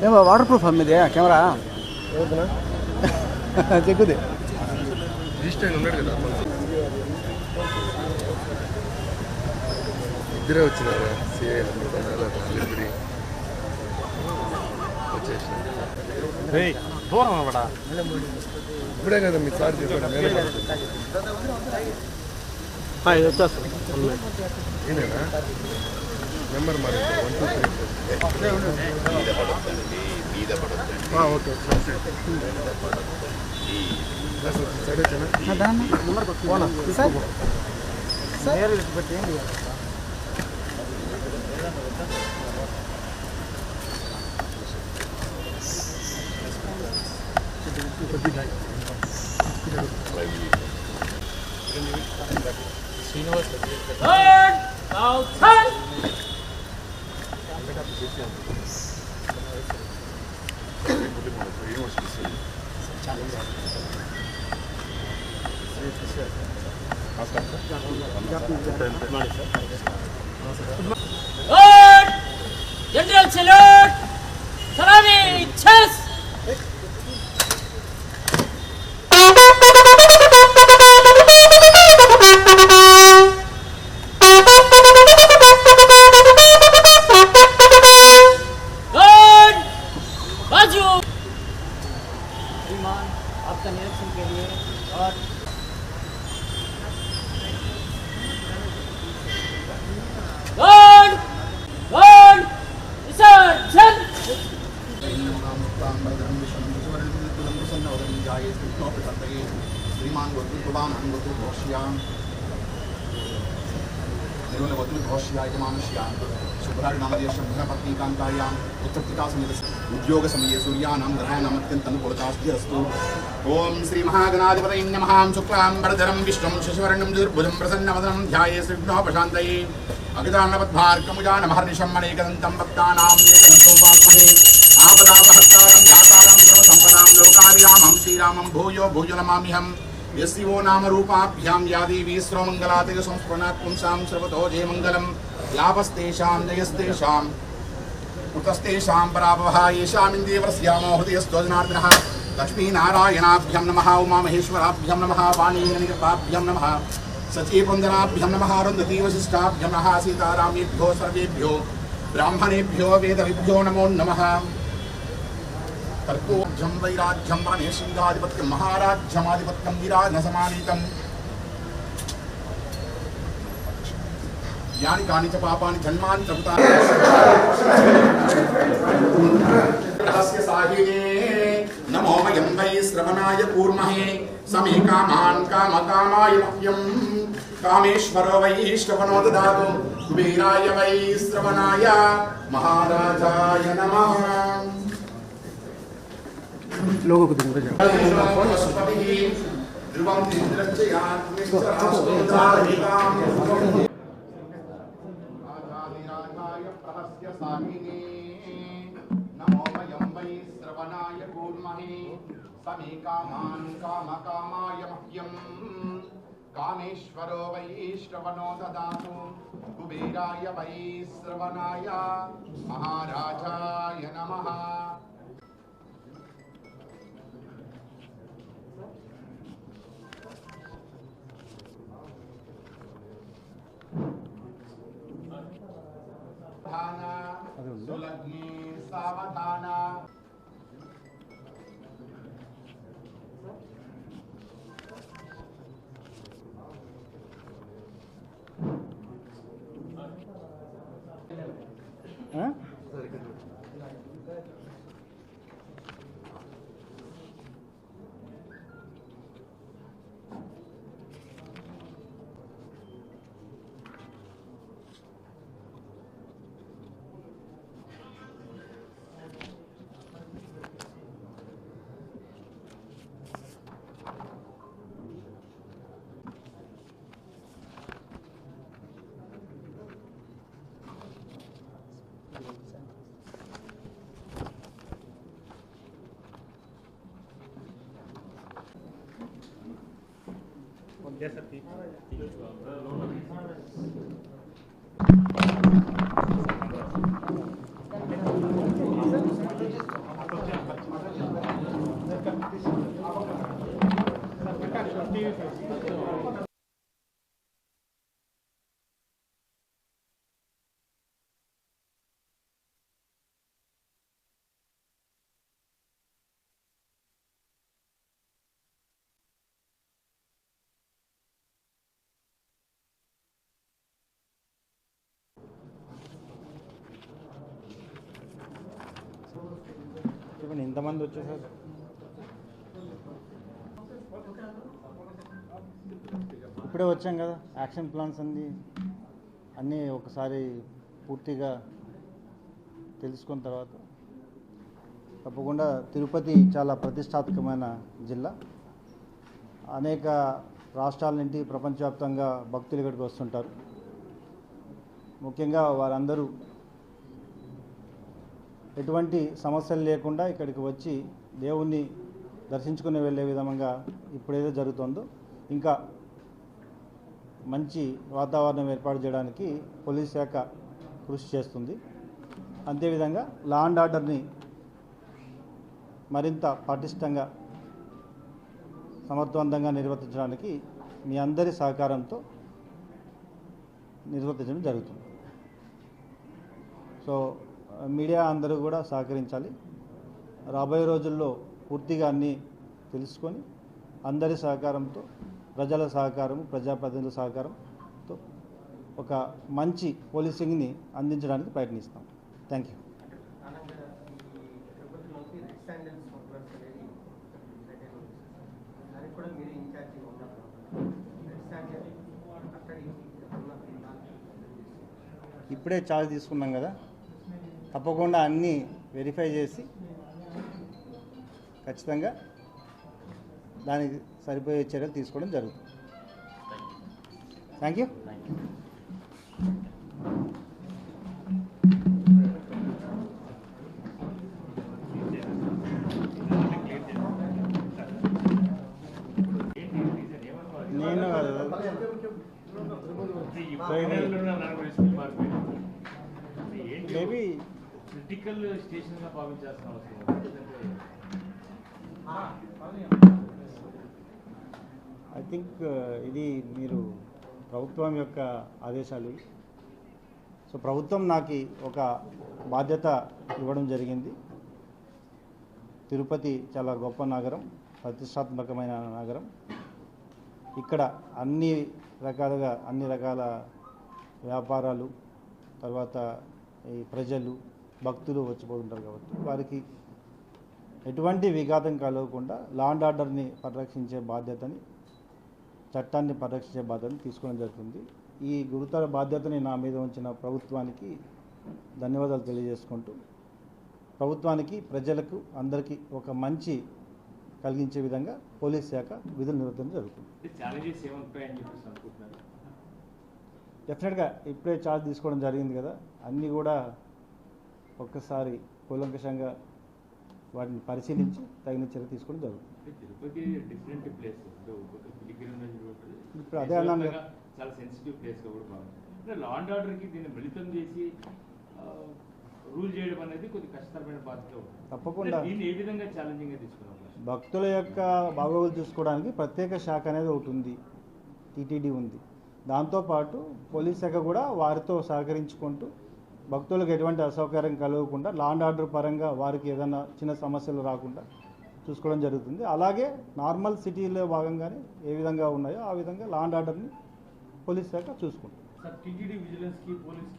ఏమో water proof అమ్మిదే camera చెక్కుది register ఉన్నాడు కదా ఇద్దరే వచ్చినారా ఇప్పుడే కదా మీ సార్ చెప్పాడు ఏనేనా నెంబర్ మరి 1 2 3 okay General salute! Salami! Chess! Good! बाजू! श्रीमान आपका निरीक्षण के लिए और Good! Good! Resurgent! उद्योग समये सूर्यानां ग्रहाणाम् अत्यन्तं पुरतास्तिरस्तु ओम श्री महागणाधिपतये नमः शुक्लांबरधरं विष्णुं शशिवर्णं चतुर्भुजं प्रसन्नवदनं ध्याये श्रीविघ्नोपशान्तये अगितान्नवद्भार्कमुजानमहर्निशं मणिकदन्तं भक्तानां एकदन्तोपास्महे आपदापहर्तारं ध्यातारं सर्वसम्पदां लोकाभिरामं श्रीरामं भूयो भूयो नमाम्यहम् यस्यो नाम रूपाभ्यां या देवी सर्वमङ्गलातिग संस्मरणात् पुंसां सर्वतो जयमङ्गलं लाभस्तेषां जयस्तेषां उतस्तेषां पराभवः येषामिन्द्रियवरस्यामो हृदयस्थो जनार्दनः लक्ष्मीनारायणाभ्यं नमः उमामहेश्वराभ्यं नमः वाणीनिकृपाभ्यं नमः सचीवृन्दनाभ्यं नमः अरुन्धती वसिष्ठाभ्यं नमः सीतारामेभ्यो सर्वेभ्यो ब्राह्मणेभ्यो वेदविभ्यो नमो नमः कर्तोज्यं वैराज्यं वरणेशीलाधिपत्यं महाराज्यमाधिपत्यं विराजनसमानीतम् यानि कानि च पापानि जन्मानि च कृतानि रहस्य साहिने नमो वयं वै श्रवणाय कूर्महे समे कामान् कामकामाय मह्यं कामेश्वरो वै श्रवणो ददातु कुबेराय वै श्रवणाय महाराजाय नमः लोगों को दिन ध्रुवं नमो वयं वै श्रवणाय कूर्महे समे कामान् कामकामाय मह्यं कामेश्वरो वै श्रवणो ददातु कुबेराय वै श्रवणाय महाराजाय नमः सुलग्ने सावधान ఇప్పుడు ఇంతమంది వచ్చేసారు. ఇప్పుడే వచ్చాం కదా, యాక్షన్ ప్లాన్స్ అన్నీ ఒకసారి పూర్తిగా తెలుసుకున్న తర్వాత తప్పకుండా తిరుపతి చాలా ప్రతిష్టాత్మకమైన జిల్లా. అనేక రాష్ట్రాల నుండి ప్రపంచవ్యాప్తంగా భక్తులు ఇక్కడికి వస్తుంటారు. ముఖ్యంగా వారందరూ ఎటువంటి సమస్యలు లేకుండా ఇక్కడికి వచ్చి దేవుణ్ణి దర్శించుకుని వెళ్ళే విధంగా ఇప్పుడేదో జరుగుతుందో ఇంకా మంచి వాతావరణం ఏర్పాటు చేయడానికి పోలీస్ శాఖ కృషి చేస్తుంది. అంతేవిధంగా లా అండ్ ఆర్డర్ని మరింత పటిష్టంగా సమర్థవంతంగా నిర్వర్తించడానికి మీ అందరి సహకారంతో నిర్వర్తించడం జరుగుతుంది. సో మీడియా అందరూ కూడా సహకరించాలి. రాబోయే రోజుల్లో పూర్తిగా అన్నీ తెలుసుకొని అందరి సహకారంతో, ప్రజల సహకారం, ప్రజాప్రతినిధుల సహకారంతో ఒక మంచి పోలీసింగ్ని అందించడానికి ప్రయత్నిస్తాం. Thank you. ఇప్పుడే ఛార్జ్ తీసుకున్నాం కదా, తప్పకుండా అన్నీ వెరిఫై చేసి ఖచ్చితంగా దానికి సరిపోయే చర్యలు తీసుకోవడం జరుగుతుంది. Thank you. నేను మేబీ క్రిటికల్ స్టేషన్గా భావించాల్సిన అవసరం ఐ థింక్ ఇది మీరు ప్రభుత్వం యొక్క ఆదేశాలు. సో ప్రభుత్వం నాకు ఒక బాధ్యత ఇవ్వడం జరిగింది. తిరుపతి చాలా గొప్ప నగరం, ప్రతిష్టాత్మకమైన నగరం. ఇక్కడ అన్ని రకాల వ్యాపారాలు, తర్వాత ఈ ప్రజలు, భక్తులు వచ్చిపోతుంటారు కాబట్టి వారికి ఎటువంటి విఘాతం కలగకుండా లా అండ్ ఆర్డర్ని పరిరక్షించే బాధ్యతని, చట్టాన్ని పరిరక్షించే బాధ్యతని తీసుకోవడం జరుగుతుంది. ఈ గురుతర బాధ్యతని నా మీద ఉంచిన ప్రభుత్వానికి ధన్యవాదాలు తెలియజేసుకుంటూ, ప్రభుత్వానికి, ప్రజలకు అందరికీ ఒక మంచి కలిగించే విధంగా పోలీస్ శాఖ విధులు నిర్వర్తించడం జరుగుతుంది. డెఫినెట్గా ఇప్పుడే ఛార్జ్ తీసుకోవడం జరిగింది కదా, అన్నీ కూడా ఒక్కసారి కూలంకషంగా వాటిని పరిశీలించి తగిన చర్య తీసుకోవడం జరుగుతుంది. ఇప్పుడు అదే అన్నాను, చాలా సెన్సిటివ్ ప్లేస్గా కూడా బాగుంది. లా అండ్ ఆర్డర్కి దీన్ని మిళితం చేసి రూల్ చేయడం అనేది కొద్ది కష్టతరమైన బాధ్యత ఉంటుంది. తప్పకుండా దీన్ని ఏ విధంగా ఛాలెంజింగ్గా తీసుకున్నాం? భక్తుల యొక్క బాగోగులు చూసుకోవడానికి ప్రత్యేక శాఖ అనేది ఒకటి ఉంది, టీటీడీ ఉంది. దాంతోపాటు పోలీస్ శాఖ కూడా వారితో సహకరించుకుంటూ భక్తులకు ఎటువంటి అసౌకర్యం కలగకుండా లా అండ్ ఆర్డర్ పరంగా వారికి ఏదైనా చిన్న సమస్యలు రాకుండా చూసుకోవడం జరుగుతుంది. అలాగే నార్మల్ సిటీలో భాగంగానే ఏ విధంగా ఉన్నాయో ఆ విధంగా లా అండ్ ఆర్డర్ని పోలీస్ శాఖ చూసుకుంటుంది. టీటీడీ విజిలెన్స్కి పోలీస్కి